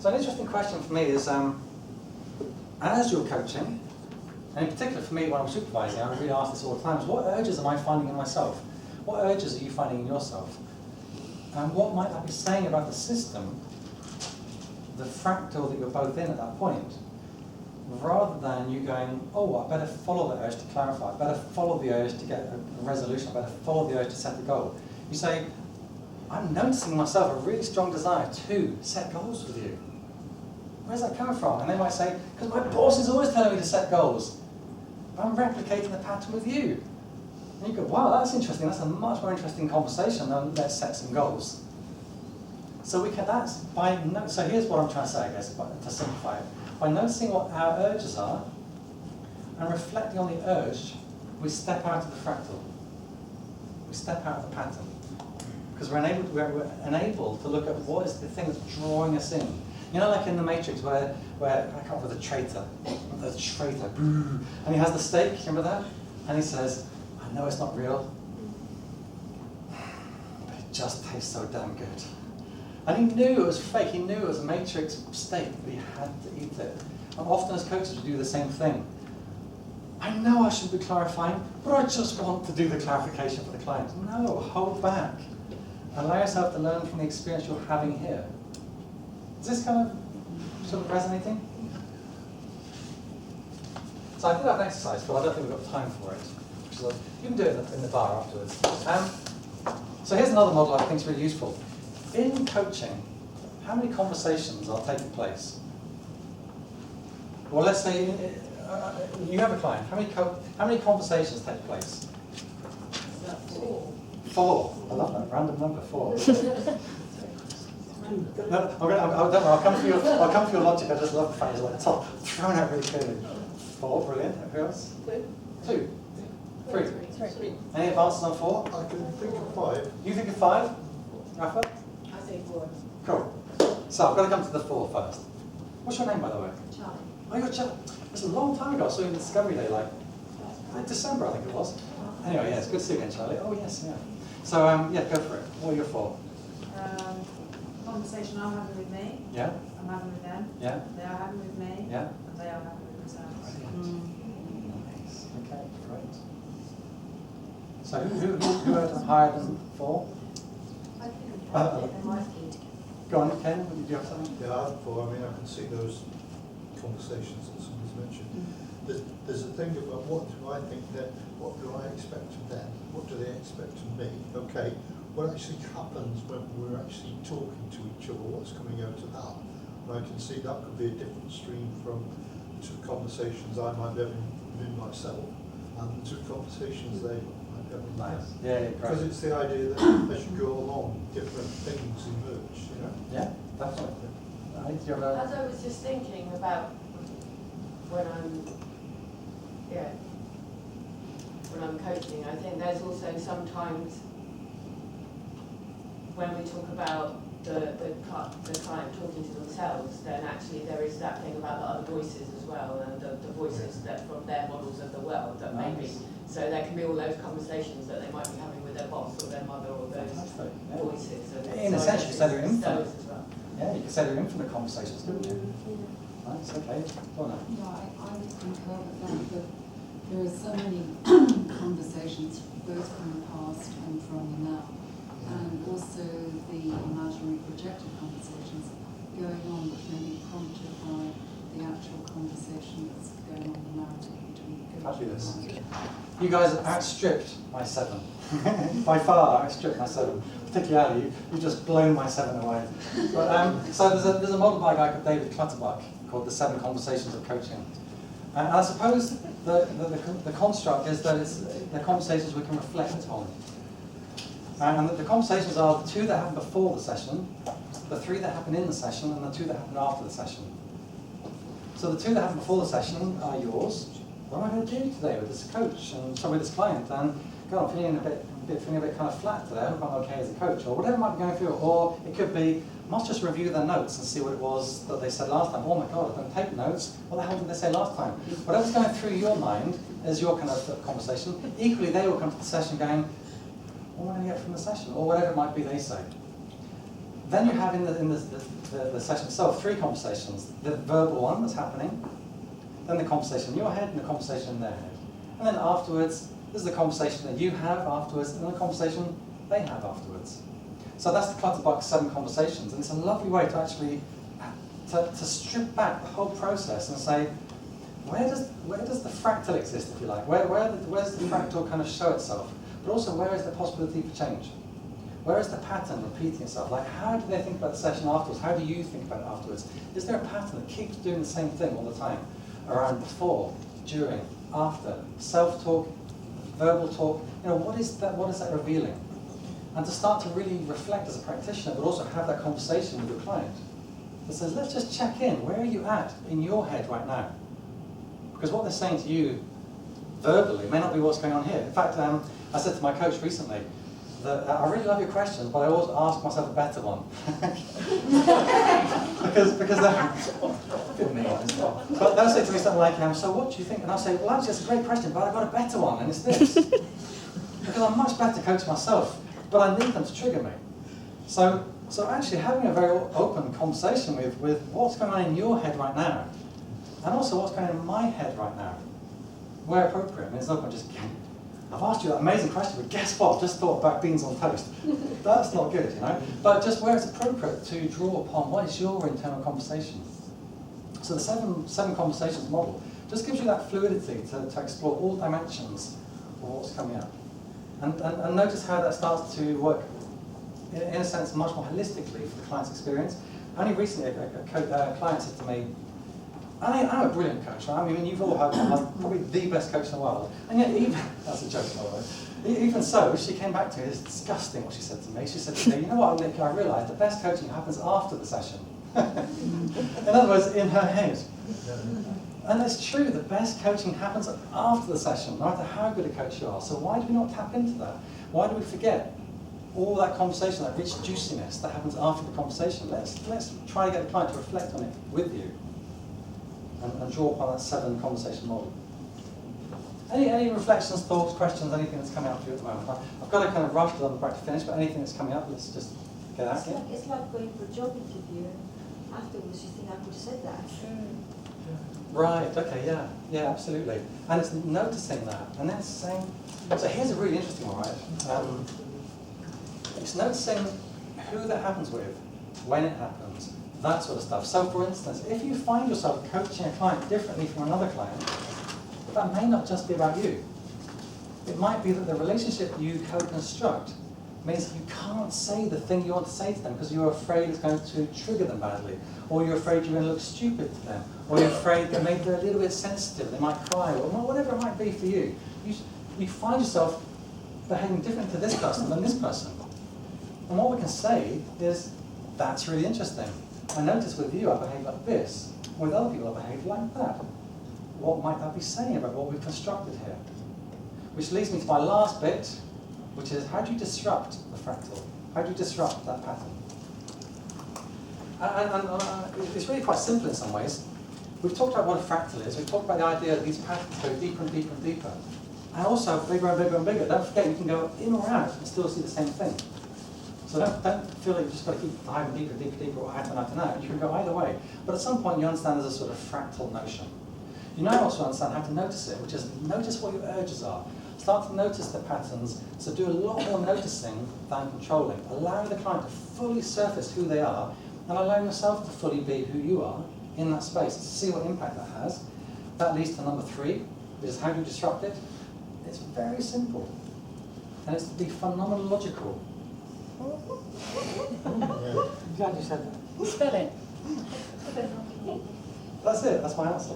So an interesting question for me is, as you're coaching, and in particular for me when I'm supervising, I really ask this all the time, is what urges am I finding in myself? What urges are you finding in yourself? And what might that be saying about the system, the fractal that you're both in at that point, rather than you going, oh, I better follow the urge to clarify, I better follow the urge to get a resolution, I better follow the urge to set the goal. You say, I'm noticing myself a really strong desire to set goals with you. Where's that coming from? And they might say, because my boss is always telling me to set goals. But I'm replicating the pattern with you. And you go, wow, that's interesting. That's a much more interesting conversation than let's set some goals. So we can, that's by, so here's what I'm trying to say, I guess, to simplify it. By noticing what our urges are and reflecting on the urge, we step out of the fractal. We step out of the pattern. Because we're enabled to look at what is the thing that's drawing us in. You know, like in the Matrix where I can't remember the traitor, and he has the stake, remember that? And he says, I know it's not real, but it just tastes so damn good. And he knew it was fake, he knew it was a Matrix stake, but he had to eat it. And often as coaches we do the same thing. I know I should be clarifying, but I just want to do the clarification for the client. No, hold back. Allow yourself to learn from the experience you're having here. Is this kind of sort of resonating? So I did have an exercise, but I don't think we've got time for it. You can do it in the bar afterwards. So here's another model I think is really useful. In coaching, how many conversations are taking place? Well, let's say you have a client. How many conversations take place? 4. I love that random number, 4. No, I'll come for your logic. I just love the fact it's like top thrown out really clearly. 4, brilliant. Who else? 2. 3. Any advances on 4? I can think of 5. You think of 5? Rafa? I say 4. Cool. So I've got to come to the 4 first. What's your name, by the way? Charlie. Oh, you're Charlie. It's a long time ago. I saw you in Discovery Day, like December, I think it was. Anyway, yeah, it's good to see you again, Charlie. Oh yes, yeah. So yeah, go for it. What are your 4? Conversation I'm having with me. Yeah. I'm having with them. Yeah. They are having with me. Yeah. And they are having with themselves. Nice. Okay, great. So who had higher than 4? I think they might be together. Go on, Ken. Did you have something? Yeah, I have 4. I mean, I can see those conversations that somebody's mentioned. There's a thing about what do I think that, what do I expect of them? What do they expect of me? Okay, what actually happens when we're actually talking to each other? What's coming out of that? And I can see that could be a different stream from the 2 conversations I might be having with myself and the 2 conversations they might be having. Nice. Yeah, great. Because it's the idea that as you go along, different things emerge, you know? Yeah, definitely. As I was just thinking about when I'm coaching, I think there's also sometimes when we talk about the client talking to themselves, then actually there is that thing about the other voices as well, and the voices that from their models of the world that maybe, so there can be all those conversations that they might be having with their boss or their mother or those voices. And in a sense, you say they're infinite. as well. Yeah, you could say they're infinite conversations, couldn't you? Nice, okay. Go on. Yeah, I would concur with that there are so many conversations, both from the past and from the now, and also the imaginary projected conversations going on which may be prompted by the actual conversation that's going on in the narrative between the coach and the Fabulous. client. You guys have outstripped my 7. By far, outstripped my 7. Particularly, you've just blown my 7 away. But, so there's a model by a guy called David Clutterbuck called The 7 Conversations of Coaching. And I suppose the construct is that it's the conversations we can reflect on. And the conversations are the 2 that happen before the session, the 3 that happen in the session, and the 2 that happen after the session. So the 2 that happen before the session are yours. What am I going to do today with this coach and with this client? And God, I'm feeling a bit kind of flat today. I'm not okay as a coach, or whatever might be going through. Or it could be, must just review their notes and see what it was that they said last time. Oh my God, I don't take notes. What the hell did they say last time? Whatever's going through your mind is your kind of conversation. Equally, they will come to the session going, what am I going to get from the session? Or whatever it might be they say. Then you have in the session itself 3 conversations. The verbal one that's happening, then the conversation in your head, and the conversation in their head. And then afterwards, this is the conversation that you have afterwards, and the conversation they have afterwards. So that's the Clutterbuck 7 conversations, and it's a lovely way to actually to strip back the whole process and say, where does the fractal exist, if you like? Where's the fractal kind of show itself? But also, where is the possibility for change? Where is the pattern repeating itself? Like, how do they think about the session afterwards? How do you think about it afterwards? Is there a pattern that keeps doing the same thing all the time? Around before, during, after, self-talk, verbal talk, what is that revealing? And to start to really reflect as a practitioner, but also have that conversation with your client that says, let's just check in. Where are you at in your head right now? Because what they're saying to you verbally may not be what's going on here. In fact, I said to my coach recently that I really love your questions, but I always ask myself a better one. because they're good me as well. But they'll say to me something like, so what do you think? And I'll say, well, actually, it's a great question, but I've got a better one, and it's this. Because I'm much better coach myself, but I need them to trigger me. So actually having a very open conversation with what's going on in your head right now, and also what's going on in my head right now, where appropriate. I mean, it's not going to just, I've asked you that amazing question, but guess what? I've just thought about beans on toast. That's not good, But just where it's appropriate to draw upon what is your internal conversation. So the seven conversations model just gives you that fluidity to explore all dimensions of what's coming up. And notice how that starts to work, in a sense, much more holistically for the client's experience. Only recently, a client said to me, I'm a brilliant coach, right? I mean, you've all heard I'm probably the best coach in the world. And yet even, that's a joke by the way, even so, she came back to me, it's disgusting what she said to me. She said to me, you know what, Nick, I realised the best coaching happens after the session. In other words, in her head. And it's true, the best coaching happens after the session, no matter how good a coach you are. So why do we not tap into that? Why do we forget all that conversation, that rich juiciness that happens after the conversation? Let's try to get the client to reflect on it with you. And draw upon that 7 conversation model. Any reflections, thoughts, questions, anything that's coming up for you at the moment? I've got to kind of rush because I'm about to finish, but anything that's coming up, let's just get out here. It's like going for a job interview, and afterwards you think I could have said that. Right, okay, yeah, absolutely. And it's noticing that, and then saying, so here's a really interesting one, right? It's noticing who that happens with, when it happens, that sort of stuff. So for instance, if you find yourself coaching a client differently from another client, that may not just be about you. It might be that the relationship you co-construct means you can't say the thing you want to say to them because you're afraid it's going to trigger them badly, or you're afraid you're going to look stupid to them, or you're afraid that maybe they're a little bit sensitive, they might cry, or whatever it might be for you. You find yourself behaving differently to this person than this person. And what we can say is, that's really interesting. I notice with you I behave like this, with other people I behave like that. What might that be saying about what we've constructed here? Which leads me to my last bit, which is how do you disrupt the fractal? How do you disrupt that pattern? And it's really quite simple in some ways. We've talked about what a fractal is, we've talked about the idea that these patterns go deeper and deeper and deeper. And also bigger and bigger and bigger. Don't forget you can go in or out and still see the same thing. So don't feel like you've just got to keep diving deeper, deeper, deeper, or out and out and out. You can go either way. But at some point you understand there's a sort of fractal notion. You now also understand how to notice it, which is notice what your urges are. Start to notice the patterns, so do a lot more noticing than controlling. Allow the client to fully surface who they are, and allow yourself to fully be who you are in that space, to see what impact that has. That leads to number 3, which is how do you disrupt it? It's very simple, and it's to be phenomenological. I'm glad you said that. Spell it. That's it, that's my answer.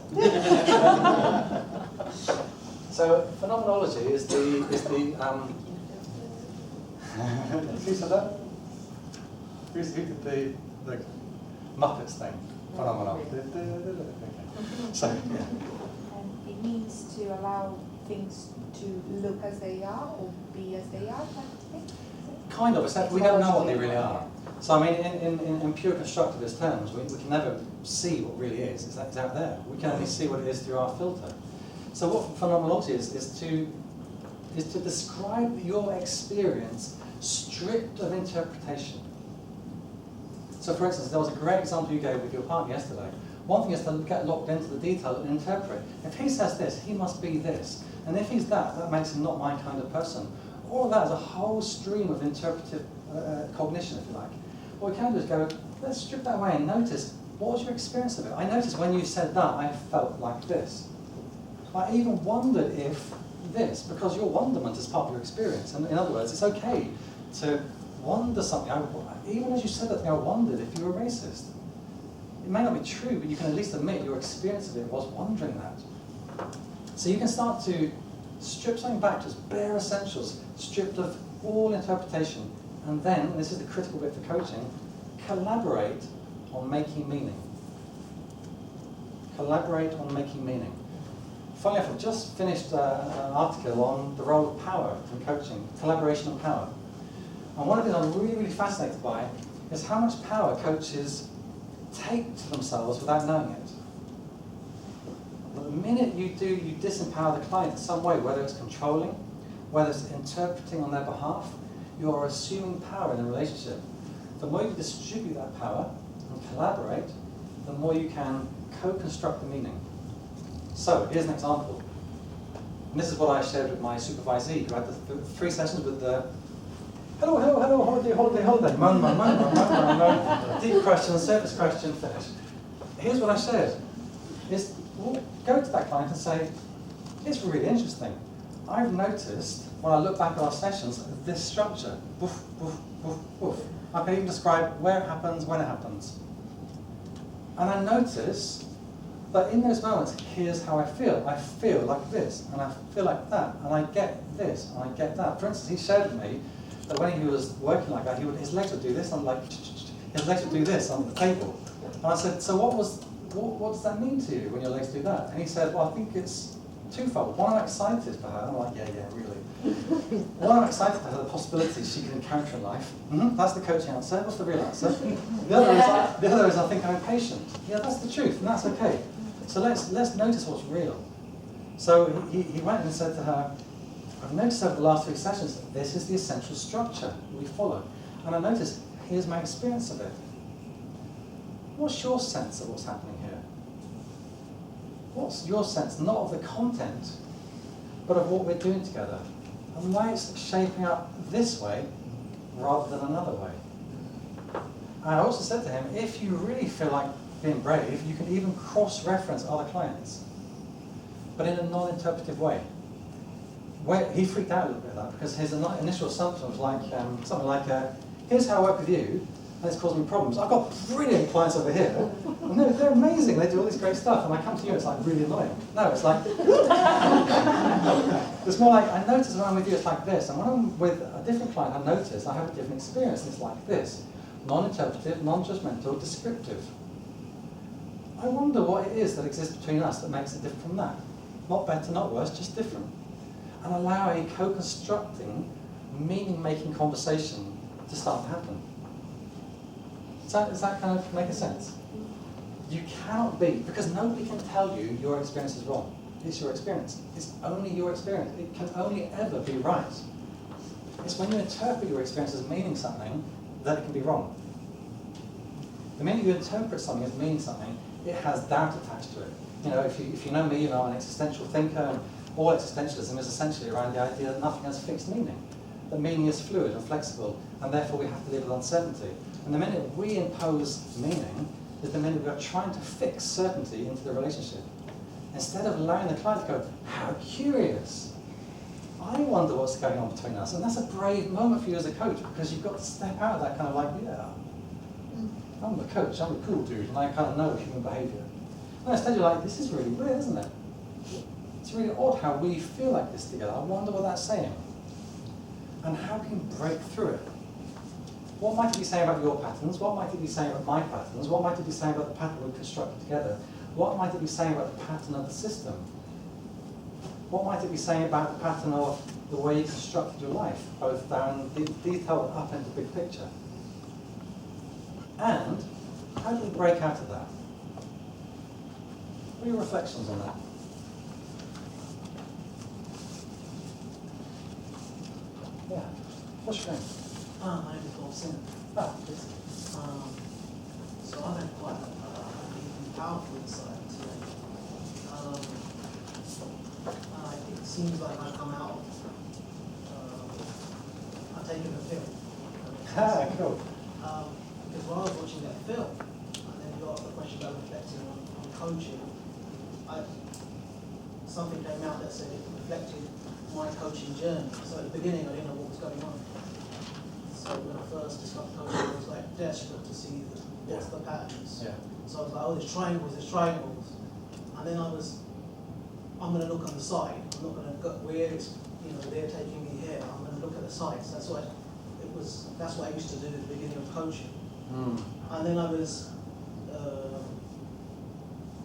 So phenomenology is the who said that? Who did the Muppets thing? Phenomenon. So And it means to allow things to look as they are or be as they are, kind of thing? kind of, except we don't know what they really are. So I mean, in pure constructivist terms, we can never see what really is. It's out there. We can only see what it is through our filter. So what phenomenology is to describe your experience stripped of interpretation. So for instance, there was a great example you gave with your partner yesterday. One thing is to get locked into the detail and interpret. If he says this, he must be this. And if he's that, that makes him not my kind of person. All of that is a whole stream of interpretive cognition, if you like. What we can do is go, let's strip that away and notice, what was your experience of it? I noticed when you said that, I felt like this. I even wondered if this, because your wonderment is part of your experience. And in other words, it's okay to wonder something. Even as you said that thing, I wondered if you were racist. It may not be true, but you can at least admit your experience of it was wondering that. So you can start to strip something back to its bare essentials, stripped of all interpretation, and then, and this is the critical bit for coaching, collaborate on making meaning. Collaborate on making meaning. Funnily enough, I've just finished an article on the role of power in coaching, collaboration and power. And one of the things I'm really, really fascinated by is how much power coaches take to themselves without knowing it. The minute you do, you disempower the client in some way, whether it's controlling, whether it's interpreting on their behalf, you are assuming power in a relationship. The more you distribute that power and collaborate, the more you can co-construct the meaning. So, here's an example. And this is what I shared with my supervisee, who had the 3 sessions with the hello, hello, hello, holiday, holiday, holiday, moan, moan, moan, moan, moan, moan, moan, deep question, surface question, finish. Here's what I shared. Is we'll go to that client and say, it's really interesting. I've noticed, when I look back at our sessions, this structure. Woof, woof, woof, woof. I can even describe where it happens, when it happens. And I notice that in those moments, here's how I feel. I feel like this, and I feel like that, and I get this, and I get that. For instance, he shared with me that when he was working like that, his legs would do this, and like, his legs would do this on the table. And I said, so what does that mean to you when your legs do that? And he said, well, I think it's twofold. One, I'm excited for her. And I'm like, yeah, really. One, I'm excited for her, the possibilities she can encounter in life. That's the coaching answer. What's the real answer? The other is I think I'm impatient. Yeah, that's the truth, and that's okay. So let's notice what's real. So he went and said to her, I've noticed over the last 3 sessions, this is the essential structure we follow. And I noticed, here's my experience of it. What's your sense of what's happening here? What's your sense, not of the content, but of what we're doing together? And why it's shaping up this way rather than another way? And I also said to him, if you really feel like being brave, you can even cross-reference other clients, but in a non-interpretive way. He freaked out a little bit at that because his initial assumption was like something like, here's how I work with you, and it's causing me problems. I've got brilliant clients over here, and they're amazing, they do all this great stuff, and I come to you, it's like really annoying. No, it's like, it's more like, I notice when I'm with you, it's like this, and when I'm with a different client, I notice I have a different experience, and it's like this. Non-interpretive, non-judgmental, descriptive. I wonder what it is that exists between us that makes it different from that. Not better, not worse, just different. And allow a co-constructing, meaning-making conversation to start to happen. Does that kind of make sense? You cannot be, because nobody can tell you your experience is wrong. It's your experience. It's only your experience. It can only ever be right. It's when you interpret your experience as meaning something that it can be wrong. The minute you interpret something as meaning something, it has doubt attached to it. You know, if you know me, you know I'm an existential thinker, and all existentialism is essentially around the idea that nothing has fixed meaning. That meaning is fluid and flexible, and therefore we have to live with uncertainty. And the minute we impose meaning is the minute we are trying to fix certainty into the relationship. Instead of allowing the client to go, how curious. I wonder what's going on between us. And that's a brave moment for you as a coach, because you've got to step out of that kind of like, yeah, I'm the coach, I'm the cool dude, and I kind of know human behaviour. And instead you're like, this is really weird, isn't it? It's really odd how we feel like this together. I wonder what that's saying. And how can you break through it? What might it be saying about your patterns? What might it be saying about my patterns? What might it be saying about the pattern we've constructed together? What might it be saying about the pattern of the system? What might it be saying about the pattern of the way you constructed your life, both down the detail up into the big picture? And how do we break out of that? What are your reflections on that? Yeah. What's your name? My name is Bolton. Ah, please. So I've had quite a powerful insight today. It seems like I've come out, I've taken a film. Ah, cool. Because while I was watching that film, and then you got the question about reflecting on coaching, something came out that said it reflected my coaching journey. So at the beginning, I didn't know what was going on. So when I first discovered coaching, I was like desperate to see what's the patterns. Yeah. So I was like, oh, there's triangles. And then I'm going to look on the side. I'm not going to go where it's, they're taking me here. I'm going to look at the sides. That's what I used to do at the beginning of coaching. Mm. And then I was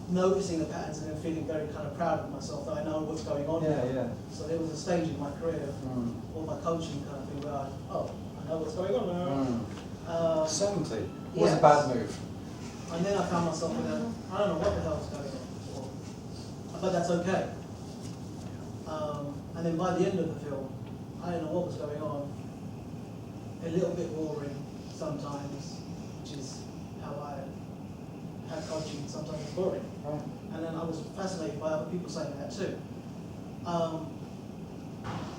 noticing the patterns and then feeling very kind of proud of myself that I know what's going on. Yeah. So there was a stage in my career, or my coaching kind of thing, where I know what's going on now. Certainty. Was a bad move. And then I found myself in I don't know what the hell is going on, but that's okay. And then by the end of the film, I didn't know what was going on. A little bit boring sometimes, which is how I have coaching. Sometimes it's boring. Right. And then I was fascinated by other people saying that too.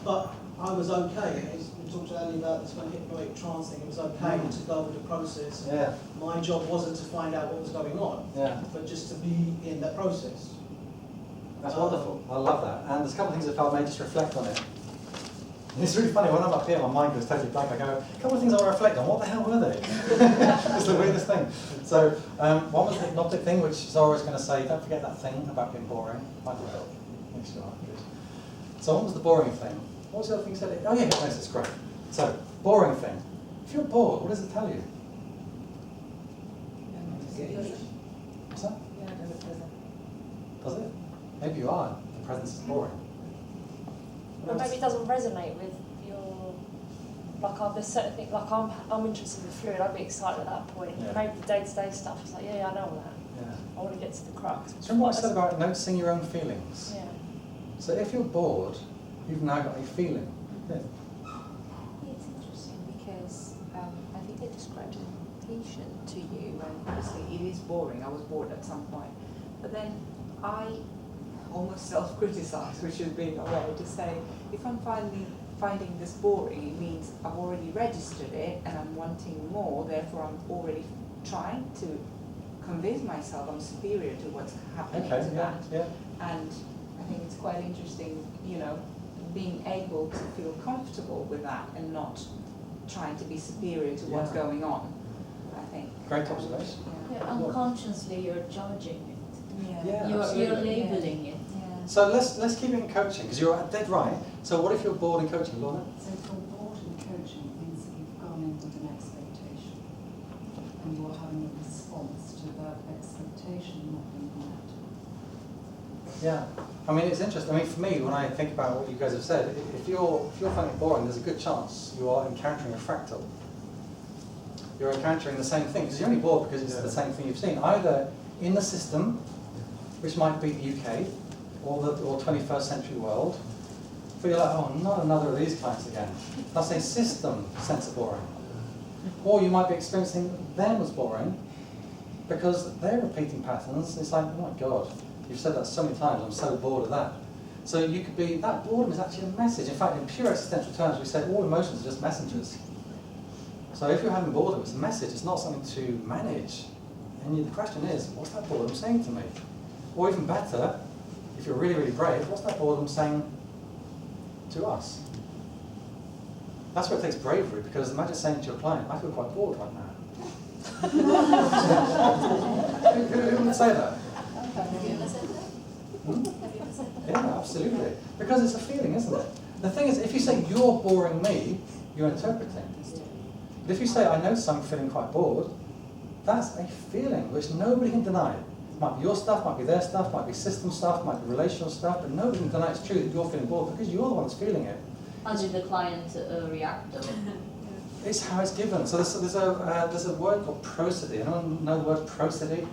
But I was okay. We talked earlier about this kind of hypnotic trance thing. It was okay to go with the process. Yeah. My job wasn't to find out what was going on, but just to be in that process. That's wonderful. I love that. And there's a couple of things I felt I may just reflect on it. And it's really funny, when I'm up here, my mind goes totally blank. I go, a couple of things I want to reflect on. What the hell were they? It's the weirdest thing. So, one was the hypnotic thing, which Zora was going to say, don't forget that thing about being boring. I will. Make sure I do. So, what was the boring thing? What was the other thing you said? Oh, yeah, hypnosis, great. So, boring thing. If you're bored, what does it tell you? What's that? Does it? Maybe you are. The presence is boring. Or maybe it doesn't resonate with your, there's certain things, I'm interested in the fluid, I'd be excited at that point. Yeah. Maybe the day-to-day stuff is like, I know all that. Yeah. I want to get to the crux. So remember what I said about noticing your own feelings? Yeah. So if you're bored, you've now got a feeling. Yeah. It's interesting because I think I described impatient to you, and obviously it is boring. I was bored at some point. But then I almost self-criticize, which is being aware, to say, if I'm finding this boring, it means I've already registered it and I'm wanting more, therefore I'm already trying to convince myself I'm superior to what's happening to that. Yeah. And I think it's quite interesting, being able to feel comfortable with that and not trying to be superior to what's going on, I think. Great observation. Yeah, unconsciously you're judging it. Yeah, You're absolutely. labeling it. Yeah. So let's keep it in coaching, because you're dead right. So what if you're bored in coaching, Lorna? So if you're bored in coaching, it means that you've gone in with an expectation and you're having a response to that expectation not being met. Yeah. I mean, it's interesting. I mean, for me, when I think about what you guys have said, if you're finding it boring, there's a good chance you are encountering a fractal. You're encountering the same thing, because you're only bored because it's the same thing you've seen, either in the system, which might be the UK, or 21st century world, but you're like, oh, not another of these clients again. That's a system sense of boring. Or you might be experiencing them as boring, because they're repeating patterns. It's like, oh my God, you've said that so many times, I'm so bored of that. So you could be, that boredom is actually a message. In fact, in pure existential terms, we said all emotions are just messengers. So if you're having boredom, it's a message, it's not something to manage. And the question is, what's that boredom saying to me? Or even better, if you're really, really brave, what's that boredom saying to us? That's where it takes bravery, because imagine saying to your client, I feel quite bored right now. Who would say that? Yeah, absolutely. Because it's a feeling, isn't it? The thing is, if you say, you're boring me, you're interpreting. But if you say, I notice I'm feeling quite bored, that's a feeling which nobody can deny. It might be your stuff, might be their stuff, might be system stuff, might be relational stuff, but nobody can deny it's true that you're feeling bored because you're the one that's feeling it. How did the client react though? It's how it's given. So there's a word called prosody. Anyone know the word prosody?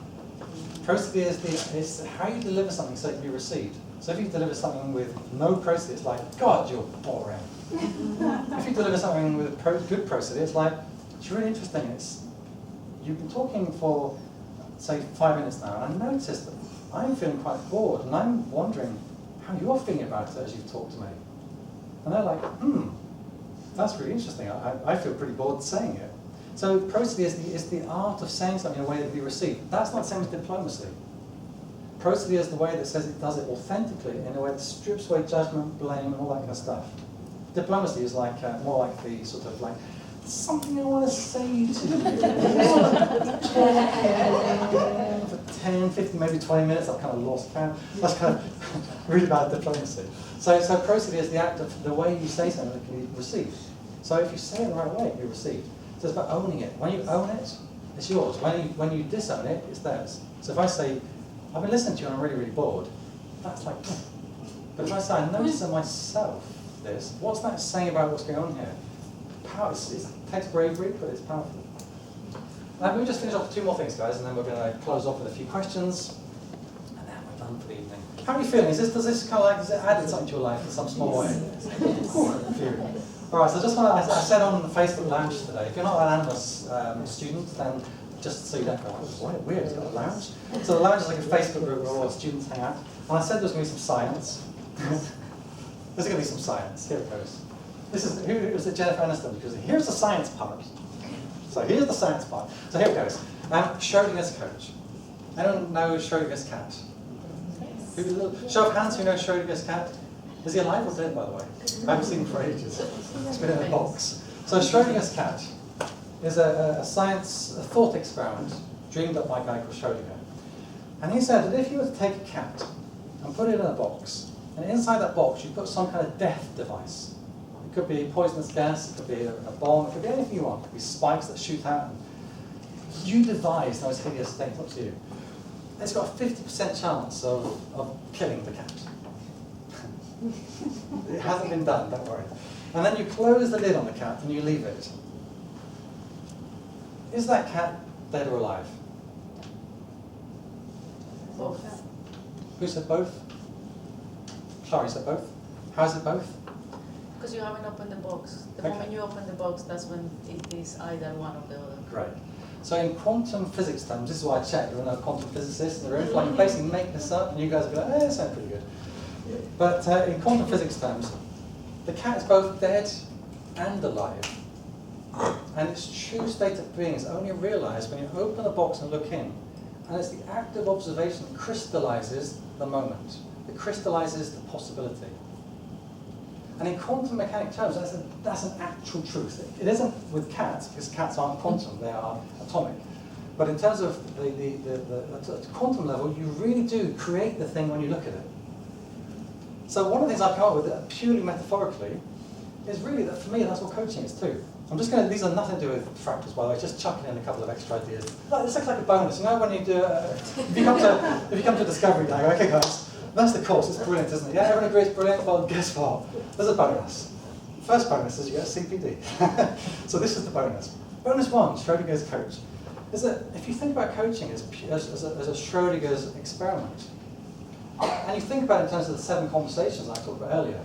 Prosody is how you deliver something so it can be received. So if you deliver something with no prosody, it's like, God, you're boring. If you deliver something with good prosody, it's like, it's really interesting. you've been talking for, say, 5 minutes now, and I noticed that I'm feeling quite bored, and I'm wondering how you're feeling about it as you've talked to me. And they're like, that's really interesting. I feel pretty bored saying it. So prosody is the art of saying something in a way that can be received. That's not the same as diplomacy. Prosody is the way that says it does it authentically in a way that strips away judgment, blame, and all that kind of stuff. Diplomacy is like more like the sort of like, something I want to say to you. For 10, 15, maybe 20 minutes, I've kind of lost count. That's kind of really bad diplomacy. So prosody is the act of the way you say something that can be received. So if you say it the right way, it can be received. So it's about owning it. When you own it, it's yours. When you disown it, it's theirs. So if I say, I've been listening to you and I'm really, really bored, that's like, but if I say, I notice in myself this, what's that saying about what's going on here? It takes bravery, but it's powerful. We'll just finish off with 2 more things, guys, and then we're going to close off with a few questions, and then we're done for the evening. How are you feeling? Does it added something to your life in some small way? All right, so just want to, I said on the Facebook Lounge today, if you're not an Animas student, then just so you don't go, oh, weird, it's got a lounge. So the lounge is like a Facebook group where all the students hang out. And I said there's going to be some science. There's going to be some science. Here it goes. This is, who was it, Jennifer Aniston? Because here's the science part. So here's the science part. So here it goes. Schrodinger's coach. Anyone know Schrodinger's cat? Show of hands who knows Schrodinger's cat. Is he alive or dead, by the way? I haven't seen him for ages. It's been in a box. So Schrodinger's cat is a thought experiment dreamed up by a guy called Schrodinger. And he said that if you were to take a cat and put it in a box, and inside that box you put some kind of death device. It could be poisonous gas, it could be a bomb, it could be anything you want. It could be spikes that shoot out. You devise those hideous things, up to you. It's got a 50% chance of killing the cat. It hasn't been done, don't worry. And then you close the lid on the cat and you leave it. Is that cat dead or alive? Both. Who said both? Clary said both. How is it both? Because you haven't opened the box. The Okay. moment you open the box, that's when it is either one or the other. Great. So in quantum physics terms, this is why I checked. There are no quantum physicists in the room. Like, basically make this up, and you guys are going, that sounds pretty good. But in quantum physics terms, the cat is both dead and alive. And its true state of being is only realized when you open the box and look in. And it's the act of observation that crystallizes the moment. It crystallizes the possibility. And in quantum mechanic terms, that's an actual truth. It isn't with cats, because cats aren't quantum, they are atomic. But in terms of the quantum level, you really do create the thing when you look at it. So one of the things I've come up with, purely metaphorically, is really that for me, that's what coaching is too. I'm just going to, these are nothing to do with fractals, by the way, just chucking in a couple of extra ideas. This looks like a bonus. You know when you do, if you come to Discovery Day, okay guys, that's the course, it's brilliant, isn't it? Yeah, everyone agrees it's brilliant, well guess what? There's a bonus. First bonus is you get a CPD. So this is the bonus. Bonus 1, Schrodinger's coach, is that if you think about coaching as a Schrodinger's experiment, and you think about it in terms of the 7 conversations I talked about earlier,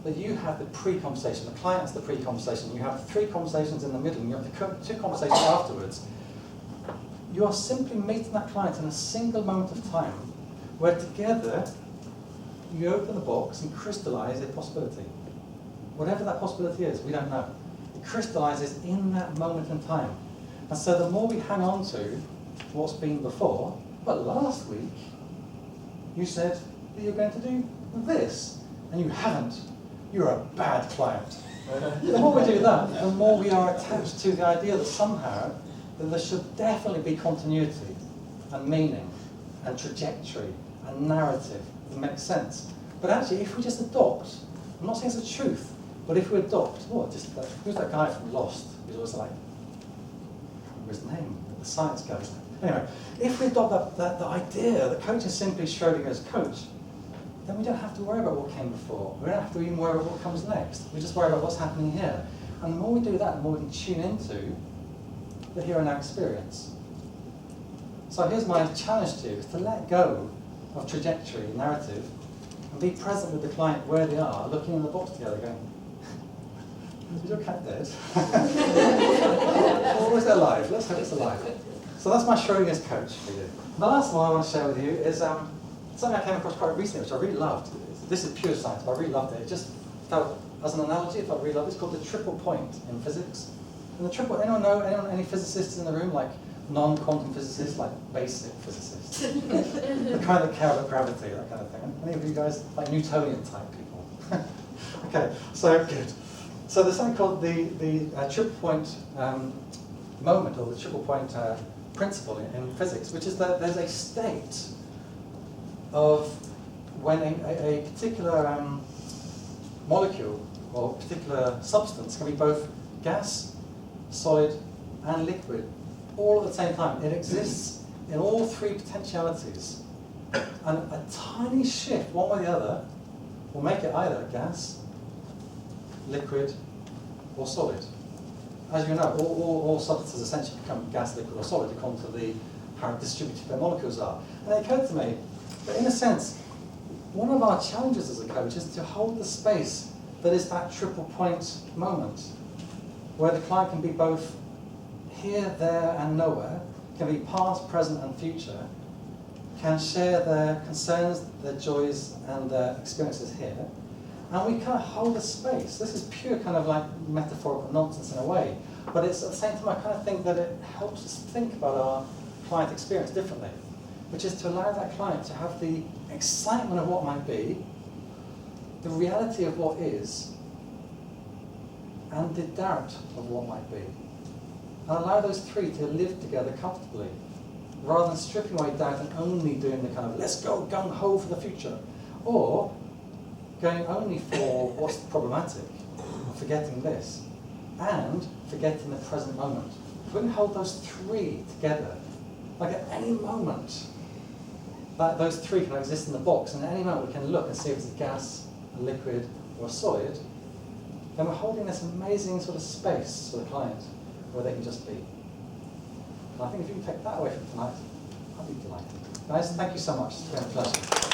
that you have the pre-conversation, the client has the pre-conversation, you have 3 conversations in the middle, and you have the 2 conversations afterwards. You are simply meeting that client in a single moment of time, where together you open the box and crystallize a possibility. Whatever that possibility is, we don't know. It crystallizes in that moment in time. And so the more we hang on to what's been before, but last week you said that you're going to do this, and you haven't. You're a bad client. The more we do that, the more we are attached to the idea that somehow that there should definitely be continuity and meaning and trajectory and narrative that makes sense. But actually, if we just adopt, I'm not saying it's the truth, but if we adopt, who's that guy from Lost? Who's always like, I can't remember his name, the science guy. Anyway, if we adopt that idea that coach is simply Schrodinger's coach, then we don't have to worry about what came before. We don't have to even worry about what comes next. We just worry about what's happening here. And the more we do that, the more we can tune into the here and now experience. So here's my challenge to you, is to let go of trajectory, narrative, and be present with the client where they are, looking in the box together going, Is your cat dead? Or is it alive? Let's hope it's alive. So that's my Schrodinger's coach for you. The last one I want to share with you is something I came across quite recently, which I really loved. This is pure science, but I really loved it. It just felt, as an analogy, it felt really lovely. It's called the triple point in physics. And the triple, any physicists in the room, like non-quantum physicists, like basic physicists? The kind that care about gravity, that kind of thing. Any of you guys, like Newtonian type people? Okay, so good. So there's something called the triple point moment, or the triple point principle in physics, which is that there's a state of when a particular molecule or particular substance can be both gas, solid, and liquid all at the same time. It exists in all three potentialities. And a tiny shift, one way or the other, will make it either gas, liquid, or solid. As you know, all substances essentially become gas, liquid, or solid according to how distributed their molecules are. And it occurred to me that, in a sense, one of our challenges as a coach is to hold the space that is that triple point moment, where the client can be both here, there, and nowhere, can be past, present, and future, can share their concerns, their joys, and their experiences here, and we kind of hold the space. This is pure kind of like metaphorical nonsense in a way, but it's at the same time I kind of think that it helps us think about our client experience differently, which is to allow that client to have the excitement of what might be, the reality of what is, and the doubt of what might be. And allow those three to live together comfortably, rather than stripping away doubt and only doing the kind of let's go gung-ho for the future, or going only for what's problematic, forgetting this, and forgetting the present moment. If we can hold those three together, like at any moment, that those three can exist in the box, and at any moment we can look and see if it's a gas, a liquid, or a solid, then we're holding this amazing sort of space for the client where they can just be. And I think if you can take that away from tonight, I'll be delighted. Guys, thank you so much. It's been a pleasure.